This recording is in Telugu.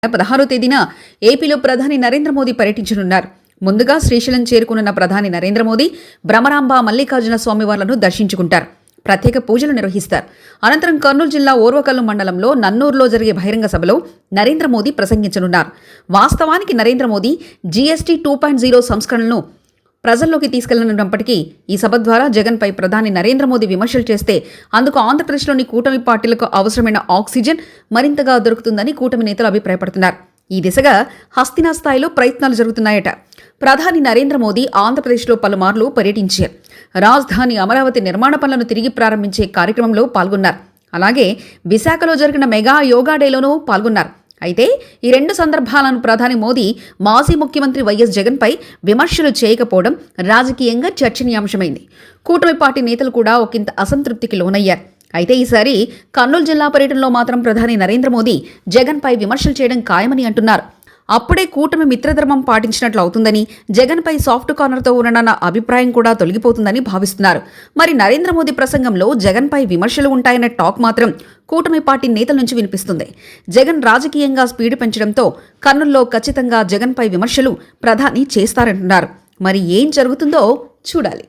16వ తేదీన ఏపీలో ప్రధాని నరేంద్ర మోదీ పర్యటించనున్నారు. ముందుగా శ్రీశైలం చేరుకున్న ప్రధాని నరేంద్ర మోదీ భ్రమరాంబ మల్లికార్జున స్వామివార్లను దర్శించుకుంటారు. ప్రత్యేక పూజలు నిర్వహిస్తారు. అనంతరం కర్నూలు జిల్లా ఓర్వకల్లు మండలంలో నన్నూరులో జరిగే బహిరంగ సభలో నరేంద్ర మోదీ ప్రసంగించనున్నారు. వాస్తవానికి నరేంద్ర మోదీ జీఎస్టీ 2.0 సంస్కరణలను ప్రజల్లోకి తీసుకెళ్లనున్నప్పటికీ ఈ సభ ద్వారా జగన్పై ప్రధాని నరేంద్ర మోదీ విమర్శలు చేస్తే అందుకు ఆంధ్రప్రదేశ్లోని కూటమి పార్టీలకు అవసరమైన ఆక్సిజన్ మరింతగా దొరుకుతుందని కూటమి నేతలు అభిప్రాయపడుతున్నారు. ఈ దిశగా హస్తినా స్థాయిలో ప్రయత్నాలు జరుగుతున్నాయట. ప్రధాని నరేంద్ర మోదీ ఆంధ్రప్రదేశ్లో పలుమార్లు పర్యటించారు. రాజధాని అమరావతి నిర్మాణ పనులను తిరిగి ప్రారంభించే కార్యక్రమంలో పాల్గొన్నారు. అలాగే విశాఖలో జరిగిన మెగా యోగా డేలోనూ పాల్గొన్నారు. అయితే ఈ రెండు సందర్భాలను ప్రధాని మోదీ మాజీ ముఖ్యమంత్రి వైఎస్ జగన్పై విమర్శలు చేయకపోవడం రాజకీయంగా చర్చనీయాంశమైంది. కూటమి పార్టీ నేతలు కూడా ఒకంత అసంతృప్తికి లోనయ్యారు. అయితే ఈసారి కర్నూలు జిల్లా పర్యటనలో మాత్రం ప్రధాని నరేంద్ర మోదీ జగన్పై విమర్శలు చేయడం ఖాయమని అంటున్నారు. అప్పుడే కూటమి మిత్రధర్మం పాటించినట్లు అవుతుందని, జగన్పై సాఫ్ట్ కార్నర్తో ఉన్న అభిప్రాయం కూడా తొలగిపోతుందని భావిస్తున్నారు. మరి నరేంద్ర మోదీ ప్రసంగంలో జగన్పై విమర్శలు ఉంటాయన్న టాక్ మాత్రం కూటమి పార్టీ నేతల నుంచి వినిపిస్తుంది. జగన్ రాజకీయంగా స్పీడ్ పెంచడంతో కర్నూలులో ఖచ్చితంగా జగన్పై విమర్శలు ప్రధాని చేస్తారంటున్నారు. మరి ఏం జరుగుతుందో చూడాలి.